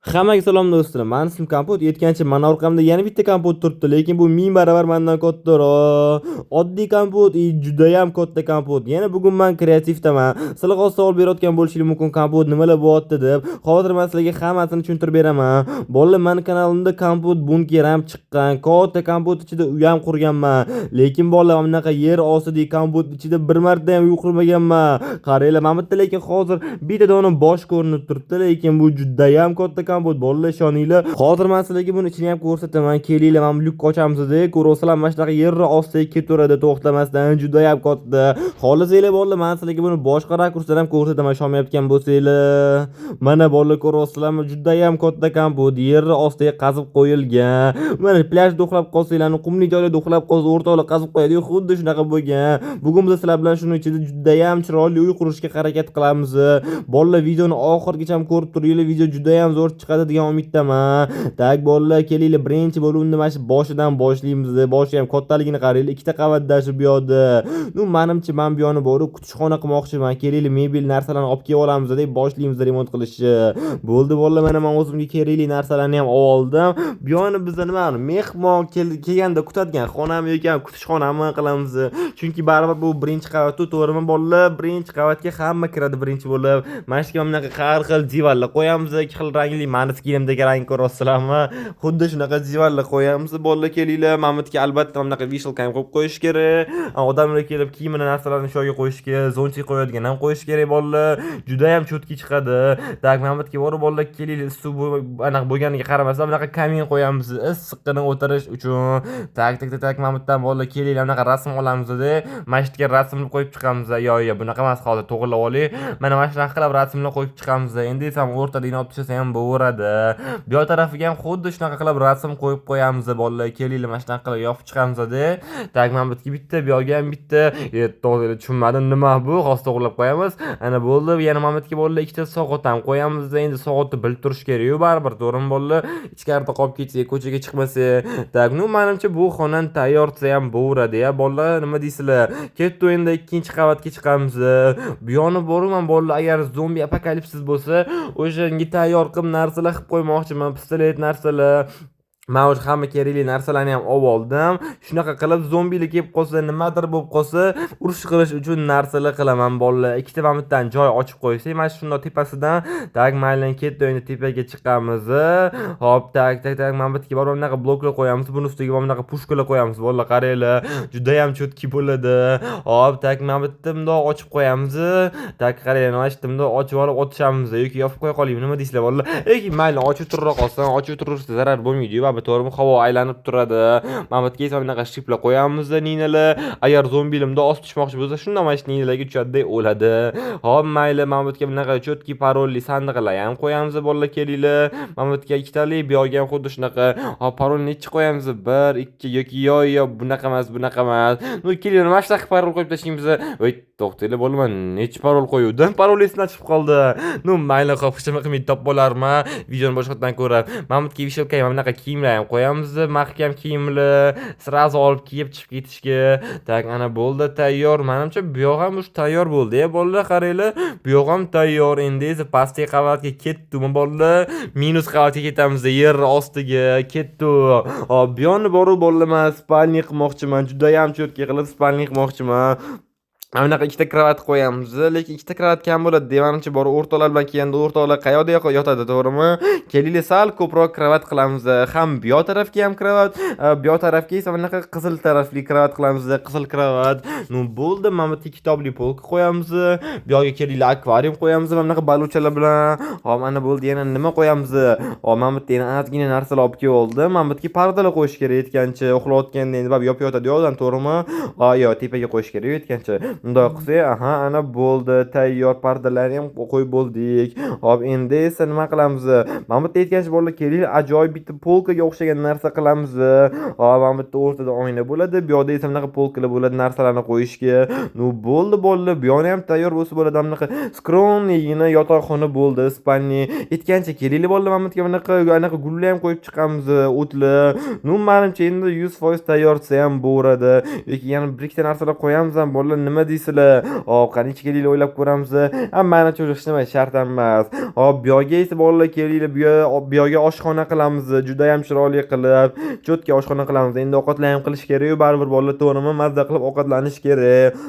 Hammaga salom do'stlar. Mani ismim Kompot. Yetgancha mana orqamda yana bitta kompot turibdi, lekin bu 1000 baravar mendan kattaroq. Oddiy kompot, juda ham katta kompot. Yana bugun men kreativdaman. Sizlarga savol berayotgan bo'lishingiz mumkin, kompot nimalar bo'lyapti deb. Hozir men sizlarga hammasini tushuntirib beraman. Bolalar, meni kanalimda kompot bunker ham chiqqan. Katta kompot ichida uy ham qurganman. Lekin bolalar, bunaqa yer ostidagi kompot ichida bir marta ham uy qurmaganman. Qaranglar, men bitta lekin hozir bitta dona bosh ko'rinib turibdi, lekin bu juda ham katta kompot bolalar, ishoninglar. Hozir men sizlarga buni ichini ham ko'rsataman. Kelinglar, men lyuk ochamiz-da, ko'rasizlar, mana shunaqa yerni ostiga ketaveradi to'xtamasdan, juda ham katta. Xohlasanglar bolalar, men sizlarga buni boshqa rakursdan ham ko'rsataman, ishonmayotgan bo'lsanglar. Mana bolalar, ko'rasizlarmi, juda ham katta kompot, yerni ostiga qazib qo'yilgan. Mana plyajda uxlab qolsanglarni, qumli joylarda uxlab qolsa, o'rtoqlar qazib qo'yadi, xuddi shunaqa bo'lgan. Bugun biz sizlar bilan shuni ichida juda ham chiroyli uy qurishga harakat qilamiz. Bolalar, videoni oxirigacha ko'rib turinglar, video juda ham zo'r chiqadi degan umiddaman. Tak bolalar, kelinglar, birinchi bo'limni mana shu boshidan boshlaymiz. Boshi ham kattaligini qaranglar, ikkita qavatda shu bu yoqda. Menimcha men bu yoqni borib kutishxona qilmoqchiman. Kelinglar, mebel narsalarni olib kelib olamiz deb boshlaymiz remont qilishni. Bo'ldi bolalar, mana men o'zimga kerakli narsalarni ham oldim. Bu yoqni bizda nima, mehmon kelganda kutadigan xonami ekan, kutishxonami qilamiz. Chunki baribir bu birinchi qavat, to'g'rimi bolalar? Birinchi qavatga hamma kiradi birinchi bo'lib. Mana shu bunaqa har xil divarlar qo'yamiz, ikki xil rangli, mani fikrimdagi rang ko'rasizlarmi? Xuddi shunaqa divarlar qo'yamiz. Bolalar, kelinglar, Mamatga albatta bunaqa vishelka ham qo'yib qo'yish kerak. Odamlar kelib kiyimini, narsalarni shu yerga qo'yish kerak, zonchi qo'yadigan ham qo'yish kerak bolalar. Juda ham cho'tki chiqadi. Tak, Mamatga borib bolalar, kelinglar, suv anaqa bo'lganiga qaramasdan bunaqa kamin qo'yamiz, issiqqina o'tirish uchun. Tak, Mamatdan bolalar, kelinglar, bunaqa rasm olamiz-da. Masjidga rasmni qo'yib chiqamiz. Yo, bunaqa emas, hozir to'g'rilab olay. Mana shunaqa qilib rasmni qo'yib chiqamiz. Endi esa o'rtada olib tashlasa ham bo'laveradi. Bu yoq tarafiga ham xuddi shunaqa qilib rasm qo'yib qo'yamiz bolalar. Kelinglar, mana shunaqa qilib yopib chiqamiz-da. Tak, men bitga bitta, bu yoqga ham bitta. To'g'ri tushunmadim, nima bu? Hozir to'g'rilab qo'yamiz. Ana bo'ldi. Yana Mamatga bolalar ikkita soat ham qo'yamiz. Endi soatni bilib turish kerak-ku, baribir, to'g'rimi bolalar? Ichkarida qolib ketsa, ko'chaga chiqmasa. Tak, menimcha bu xonani tayyorsa ham bo'laveradi-ya bolalar, nima deysizlar? Ketdi, endi ikkinchi qavatga chiqamiz. Bu yoqni boraman bolalar, agar zombi apokalipsis bo'lsa, o'shanga tayyor qilib narsalar qilib qo'ymoqchiman, pistolet narsalar. Men o'sha hamma kerakli narsalarni ham olib oldim. Shunaqa qilib zombilar kelib qolsa, nimadir bo'lib qolsa, urush qilish uchun narsalar qilaman bolalar. Ikkita mamitdan joy ochib qo'ysak, mana shunday tepasidan tak maylan ketdi, endi tepaga chiqamiz. Hop, tak, mamitga borib bunaqa bloklar qo'yamiz, buni ustiga bunaqa pushkalar qo'yamiz bolalar, qaranglar. Juda ham cho'tki bo'ladi. Hop, tak, mamitni bundoq ochib qo'yamiz. Tak, qaranglar, mana shu bundoq ochib olib o'tishamiz yoki yopib qo'ya qolaymi, nima deysizlar bolalar? Mayli, ochib turib qolsin, ochib turishsa zarar bo'lmaydi-ku. To'g'rimi, havo aylanib turadi. Mamatga esa bunaqa shiplar qo'yamiz, ninalar. Agar zombilimda ost tushmoqchi bo'lsa, shunda mana shu ninalarga tushadi, o'ladi. Hop, mayli, Mamatga bunaqa cho'tki parolli sandiqlar ham qo'yamiz bolalar, kelinglar. Mamatga ikkitali, bu yoqga ham xuddi shunaqa. Hop, parol necha qo'yamiz? 1, 2 yoki yo bunaqa emas. Kelinglar, mana shunaqa parol qo'yib tashlaymiz. Voy, to'xtanglar bolalar, necha parol qo'yuvdim? Parol esidan chiqib qoldi. Mayli, xo'p, qilmay top bo'larmi? Videoni boshqatdan ko'rib. Mamatga vishelka ham bunaqa kiyimlar ham qo'yamiz, mahkam kiyimlar, srazu olib kiyib chiqib ketishga. Tak, ana bo'ldi, tayyor. Menimcha bu yoq ham tayyor bo'ldi-ya bolalar, qaranglar. Bu yoq ham tayyor. Endi esa pastki qavatga ketdimi bolalar? Minus qavatga ketamiz, yer ostiga ketdi. Hop, bu yoqni borib bolalar, spalni qilmoqchiman. Juda ham cho'tki qilib spalni qilmoqchiman. Anaqa ikkita kravat qo'yamiz, lekin ikkita kravat kam bo'ladi. Demanimcha bor, o'rtoqlar bilan kelganda o'rtoqlar qayoqda yotadi, to'g'rimi? Kelinglar, sal ko'proq kravat qilamiz. Ham bu yoq tarafga ham kravat, bu yoq tarafga esa bunaqa qizil tarafli kravat qilamiz, qizil kravat. Bo'ldi, mana bu kitobli polka qo'yamiz. Bu yoqga kelinglar, akvarium qo'yamiz, bunaqa baluchalar bilan. Hop, mana bo'ldi, yana nima qo'yamiz? Hop, mana bu yana ozgina narsalar olib kelib oldim. Mana bu pardalar qo'yish kerak yetgancha, uxlayotganda endi bab yotadi yo'qdan, to'g'rimi? Yo, tepaga qo'yish kerak yetgancha. Bunday qilsak, ana bo'ldi, tayyor, pardalarni ham qo'yib bo'ldik. Hop, endi esa nima qilamiz? Mana bu aytgancha bolalar, kelinglar, ajoyib bitta polkaga o'xshagan narsa qilamiz. Hop, mana bu o'rtada oyna bo'ladi, bu yoqda esa bunaqa polkalar bo'ladi narsalarni qo'yishga. Bo'ldi bolalar, bu yoqni ham tayyor bo'lsa bo'ladi. Bunaqa skromnigina yotoqxona bo'ldi, spalni. Aytgancha kelinglar bolalar, mana bu anaqa gullar ham qo'yib chiqamiz, o'tlar. Menimcha endi 100% tayyorsa ham bo'laradi. Yoki yana bir ikkita narsalar qo'yamiz ham bolalar, nima deysizlar. Hop, qani kelinglar o'ylab ko'ramiz. Hammani cho'zishni shart emas. Hop, bu yoqqa esa bolalar kelinglar, bu yoqqa oshxona qilamiz. Juda ham chiroyli qilib, cho'tka oshxona qilamiz. Endi ovqatlar ham qilish kerak-ku, baribir bolalar to'g'rimi? Mazza qilib ovqatlanish kerak.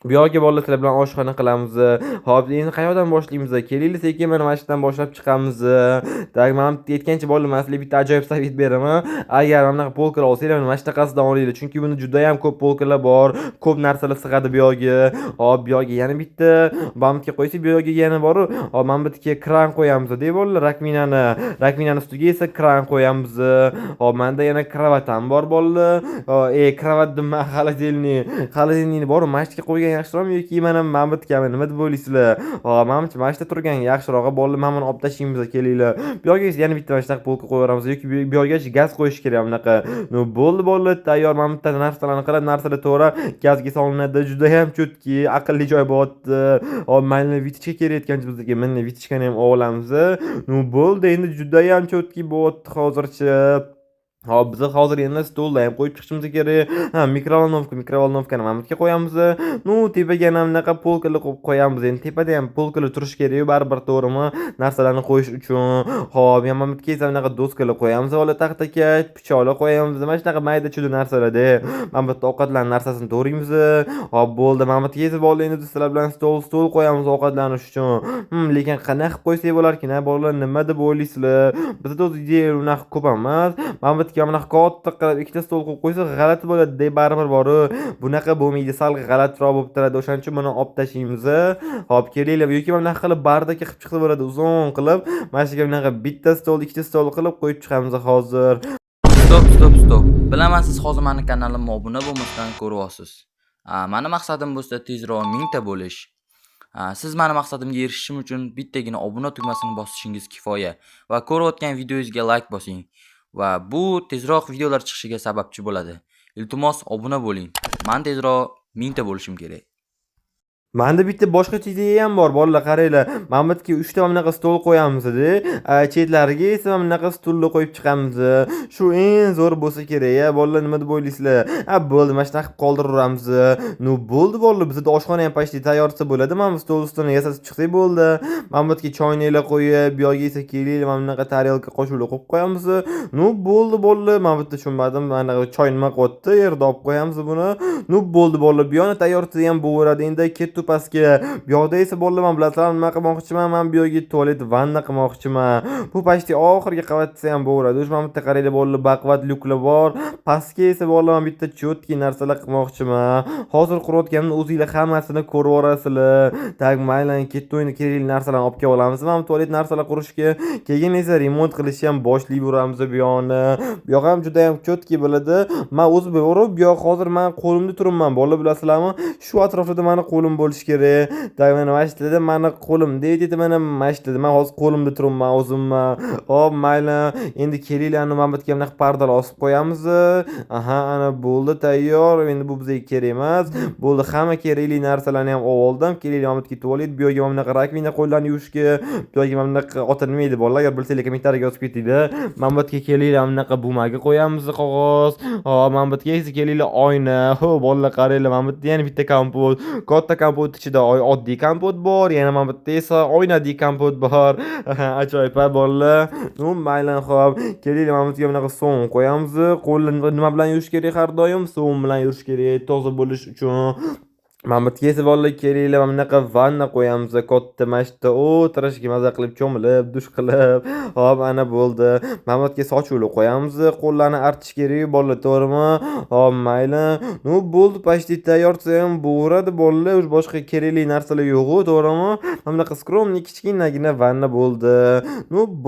Bu yoqqa bolalar sizlar bilan oshxona qilamiz. Hop, endi qayerdan boshlaymiz? Kelinglar, sekin mana yerdan boshlab chiqamiz. Tak, men aytgancha bolalar, men sizlarga bitta ajoyib savjet beraman. Agar mana bunaqa polkalar olsanglar, mana shu taqasidan olinglar, chunki bunda juda ham ko'p polkalar bor, ko'p narsalar sig'adi bu yoqqa. Hop, bu yoqqa yana bitta bamtga qo'ysak, bu yoqqa yana bor. Hop, mana bu yerga kran qo'yamiz, deb bolalar, rakminani ustiga esa kran qo'yamiz. Hop, menda yana kravat ham bor bolalar. Kravat nima, xolodilnik bor, mana shu yerga qo'ygan yaxshiroqmi yoki mana bu yerga nima deb o'ylaysizlar? Hop, menimcha mana shu yerda turgan yaxshiroq. Bolalar, mana buni olib tashlaymiz, kelinglar. Bu yoqqa yana bitta mana shunaqa polka qo'yaveramiz yoki bu yoqqa gaz qo'yish kerak bunaqa. Bo'ldi bolalar, tayyor. Mana bu yerda narsalarni qilib, narsalar to'g'ri gazga solinadi. Juda ham cho'tki, aqlli joy bo'lyapti. Hop, mana vitichka kelayotgancha bizga mana vitichkani ham olamiz. Bo'ldi, endi juda ham cho'tki bo'lyapti hozircha. Hop, biz hozir endi stolda ham qo'yib chiqishimiz kerak. Mikrovolnovkani mana bu yerga qo'yamiz. Tepaga ham bunaqa polkalar qo'yib qo'yamiz. Endi tepada ham polkalar turishi kerak-ku, baribir to'g'rimi? Narsalarni qo'yish uchun. Hop, mana bu yerga esa bunaqa doskalar qo'yamiz. Ola taxtakash, pichoqlar qo'yamiz. Mana shunaqa mayda-chuda narsalarda. Mana bu yerda ovqatlarning narsasini to'g'raymiz. Hop, bo'ldi. Mana bu yerga esa bo'ldi, endi sizlar bilan stol qo'yamiz ovqatlanish uchun. Lekin qanaqa qilib qo'ysak bo'larkin, bolalar, nima deb o'ylaysizlar? Bizda o'zi ideya unaqa ko'p emas. Mana bu yerga bunaqa katta qilib ikkita stol qo'yib qo'ysak g'alati bo'ladi, deb baribir bor-ku. Bunaqa bo'lmaydi, sal g'alatiroq bo'lib turadi. O'shaning uchun buni olib tashlaymiz. Hop, kelinglar, yoki mana bunaqa qilib bardaka qilib chiqsa bo'ladi, uzun qilib. Mana shu yerga bunaqa bitta stol, ikkita stol qilib qo'yib chiqamiz hozir. Stop. Bilaman, siz hozir meni kanalimga obuna bo'lmasdan ko'ryapsiz. Meni maqsadim bo'lsa tezroq 1000 ta bo'lish. Siz meni maqsadimga erishishim uchun bittagina obuna tugmasini bosishingiz kifoya va ko'rayotgan videoyingizga like bosing va bu tezroq videolar chiqishiga sababchi bo'ladi. Iltimos obuna bo'ling. Men tezroq 1000 ta bo'lishim kerak. Menda bitta boshqacha ideya ham bor, bolalar, qaranglar. Mana bu yerga 3 ta bunaqa stol qo'yamiz-da, chetlariga esa mana bunaqa stulni qo'yib chiqamiz. Shu eng zo'r bo'lsa kerak-a, bolalar, nima deb o'ylaysizlar? Bo'ldi, mana shunaqa qilib qoldiraveramiz. Bo'ldi bolalar, bizda oshxona ham pashti tayyorsa bo'ladi. Mana bu stol ustini yasab chiqsak bo'ldi. Mana bu yerga choynaklar qo'yib, bu yoqqa esa kelinglar, mana bunaqa tarelka qo'shuvlar qo'yib qo'yamiz. Bo'ldi bolalar, mana bu yerda tushunmadim. Mana choy nima qilyapti? Yerda olib qo'yamiz buni. Bo'ldi bolalar, bu yoqni tayyorsa ham bo'laveradi. Endi ketdi pastga. Bu yoqda esa bolalar, men bilasizlar nima qilmoqchiman? Men bu yoqqa tualet vanna qilmoqchiman. Bu pastga oxirgi qavatda ham bo'laveradi. O'sha mana bu yerda qaranglar bolalar, baqvat lyuklar bor. Pastga esa bolalar, men bitta cho'tki narsalar qilmoqchiman. Hozir qurayotganimni o'zingizlar hammasini ko'rib orasizlar. Tak, mayli, ketdi o'yinda kerakli narsalarni olib kelib olamiz. Men tualet narsalar qurishga, keyin esa remont qilishni ham boshlayveramiz bu yoqni. Bu yoq ham juda ham cho'tki bo'ladi. Men o'zi bu yoq hozir men qo'limda turibman, bolalar, bilasizlarmi? Shu atrofda meni qo'lim bo'lishi kerak. Tak, mana masjidda meni qo'lim deydi, mana masjidda men hozir qo'limda turibman o'zimman. Hop, mayli. Endi kelinglar, mana bu yerga bunaqa pardalar osib qo'yamiz. Ana bo'ldi, tayyor. Endi bu bizga kerak emas. Bo'ldi, hamma kerakli narsalarni ham oldim. Kelinglar, mana bu yerga tualet, bu yoqga mana bunaqa rakmina qo'llarni yuvishga, bu yoqga mana bunaqa ota nima edi bolalar, agar bilsanglar kommentariyga yozib ketinglar. Mana bu yerga kelinglar, mana bunaqa bumaga qo'yamiz qog'oz. Hop, mana bu yerga esa kelinglar, oyna. Ho, bolalar, qaranglar, mana bu yerda yana bitta kompot. Katta kompot ichida oddiy kompot bor, yana mana bu yerda esa oynadek kompot bor. Ajoyib bolalar. Mayli, xo'p. Kelinglar, mana bu yerga bunaqa so'm qo'yamiz. Qo'lni nima bilan yuvish kerak har doim? So'm bilan yuvish kerak, toza bo'lish uchun. Mana bu yerga esa bolalar, kelinglar, mana bunaqa vanna qo'yamiz. Katta mashta o'tirishga, maza qilib, cho'milib, dush qilib. Hop, ana bo'ldi. Mana bu yerga sochuvlar qo'yamiz. Qo'llarni artish kerak bolalar, to'g'rimi? Hop, mayli. Bo'ldi, pashti tayyorsa ham bo'radi bolalar. O'z boshqa kerakli narsalar yo'q-ku, to'g'rimi? Mana bunaqa skromniy kichkinagina vanna bo'ldi.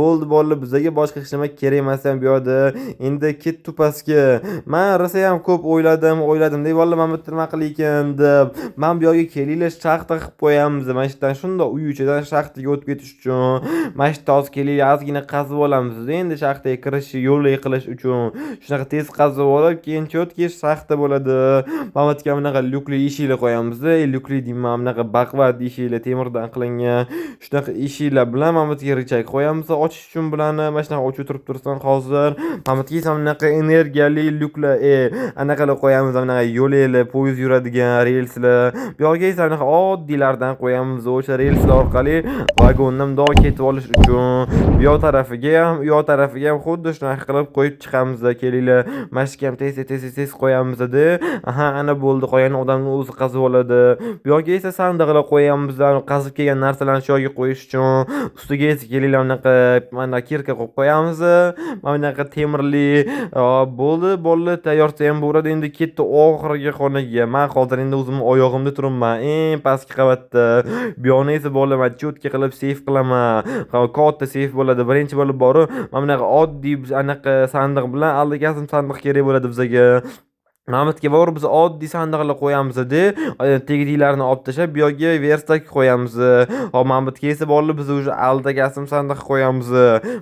Bo'ldi bolalar, bizga boshqa hech nima kerak emas ham bu yoqda. Endi ketdi pastga. Men rosa ham ko'p o'yladim, deb bolalar, mana bu yerda nima qilaykin deb. Men bu yoqqa kelinglar, shaxta qilib qo'yamiz. Mana shu yerdan shunday uy ichidan shaxtaga o'tib ketish uchun. Mana shu yerda hozir kelinglar, ozgina qazib olamiz. Endi shaxtaga kirish, yo'lga qilish uchun. Shunaqa tez qazib olib, keyin cho'tki shaxta bo'ladi. Mana bu yerga bunaqa lyukli eshiklar qo'yamiz. Lyukli deyman, bunaqa baqvat eshiklar, temirdan qilingan. Shunaqa eshiklar bilan mana bu yerga richak qo'yamiz ochish uchun bilan. Mana shunaqa ochib turib tursan hozir. Mana bu yerga bunaqa energiyali lyuklar, anaqalar qo'yamiz. Bunaqa yo'llar, poyezd yuradigan relslar. Bu yerga esa anaqa oddiylardan qo'yamiz. O'sha relslar orqali vagondan mundoq ketib olish uchun. Bu yoq tarafiga ham, u yoq tarafiga ham xuddi shunaqa qilib qo'yib chiqamiz. Kelinglar, mashga ham tez qo'yamiz-da. Aha, ana bo'ldi. Qo'ygan odamni o'zi qazib oladi. Bu yerga esa sandiqlar qo'yamiz. Qazib kelgan narsalarni shu yerga qo'yish uchun. Ustiga esa kelinglar mana kirka qo'yib qo'yamiz. Mana bunaqa temirli. Bo'ldi, tayyorsa ham bo'ladi. Endi ketdi oxirgi xonaga. Men hozir endi o'zimni oyog'imda turibman. Eng pastki qavatda. Bu yoqni esa bo'laman, cho'tka qilib seyf qilaman. Katta seyf bo'ladi. Birinchi bo'lib borib, mana bunaqa oddiy anaqa sandiq bilan aldagasim sandiq kerak bo'ladi bizga. Mamatga borib biz oddiy sandiqlar qo'yamiz-da, tegdiklarini olib tashlab, bu yerga verstak qo'yamiz. Hop, Mamatga esa borib biz o'sha aldagasim sandiq qo'yamiz.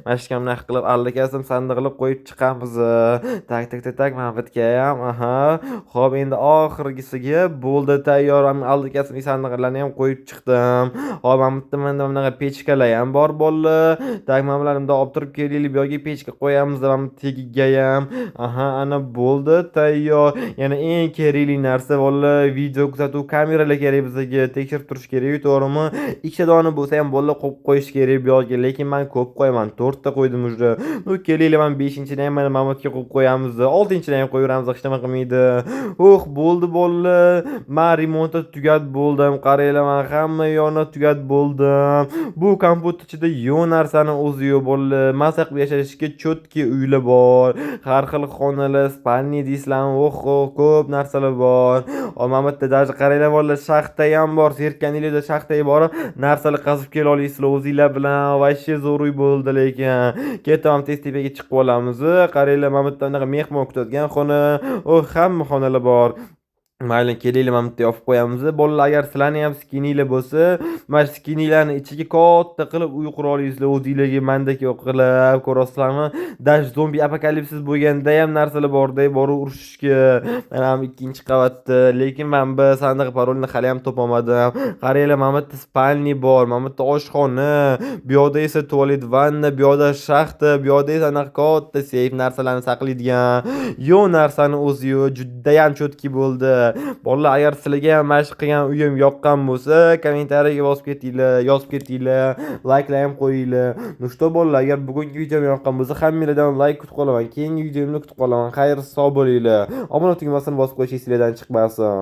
Mana shu bunaqa qilib aldagasim sandiqlar qo'yib chiqamiz. Tak, Mamatga ham. Aha. Hop, endi oxirgisiga bo'ldi, tayyor. Aldagasim sandiqlarni ham qo'yib chiqdim. Hop, Mamatda mana bunaqa pechkalar ham bor bo'ldi. Tak, mana bularni olib turib kelaylik, bu yerga pechka qo'yamiz, Mamat tegiga ham. Aha, ana bo'ldi, tayyor. Yana eng kerakli narsa vallahi video kuzatuv kameralar kerak bizga, tekshirib turish kerak, to'g'rimi? Ikkita dona bo'lsa ham bo'ldi, qo'yib qo'yish kerak bu yerga, lekin men ko'p qo'yaman, 4 ta qo'ydim ujra. Nu kelinglar, men 5-chini ham mana Mamatga qo'yib qo'yamiz, 6-chini ham qo'yaveramiz, hech nima qilmaydi. Bo'ldi. Men remontni tugatib bo'ldim. Qaranglar, men hamma yo'lni tugatib bo'ldim. Bu kompyuter ichida yo'q narsani o'zi yo'q bo'ldi. Masa qilib yashashga cho'tki uylar bor. Har xil xonalar, spalni deysizlarmi? Ko'p narsalar bor. Mamatda даже qaranglar, vallahi shaxta ham bor. Serkaninglarda shaxtaga borib, narsalar qazib kela olasizlar o'zinglar bilan. Vashshe zo'ruy bo'ldi lekin. Ketaman, tez tepaga chiqib olamiz. Qaranglar, Mamatda anaqa mehmon kutadigan xona, hamma xonalar bor. Mayli, kelinglar, Mamatga yopib qo'yamiz. Bolalar, agar sizlarning ham skininglar bo'lsa, mana skininglarni ichiga katta qilib uy qura olasizlar. O'zinglarga mandek qilib ko'rasizlarmi? Dash zombi apokalipsis bo'lganda ham narsalar bor-da, borib urushishga. Mana ham 2-qavatda, lekin men bu sandiq parolni hali ham topolmadim. Qaranglar, Mamatda spalni bor, Mamatda oshxona, bu yoqda esa tualet, vanna, bu yoqda shaxta, bu yoqda esa anaqa katta seyf narsalarni saqlaydigan. Yo'q narsani o'zi yo'q, juda ham cho'tki bo'ldi. Bolalar, agar sizlarga ham mana shu qilgan uyim yoqqan bo'lsa, kommentariyaga yozib ketinglar, layklar ham qo'yinglar. Ну что, bolalar, agar bugungi videom yoqqan bo'lsa, hammanglardan layk kutib qolaman. Keyingi videomni kutib qolaman. Xayr, sog' bo'linglar. Obuna tugmasini bosib qo'yish esinglardan chiqmasin.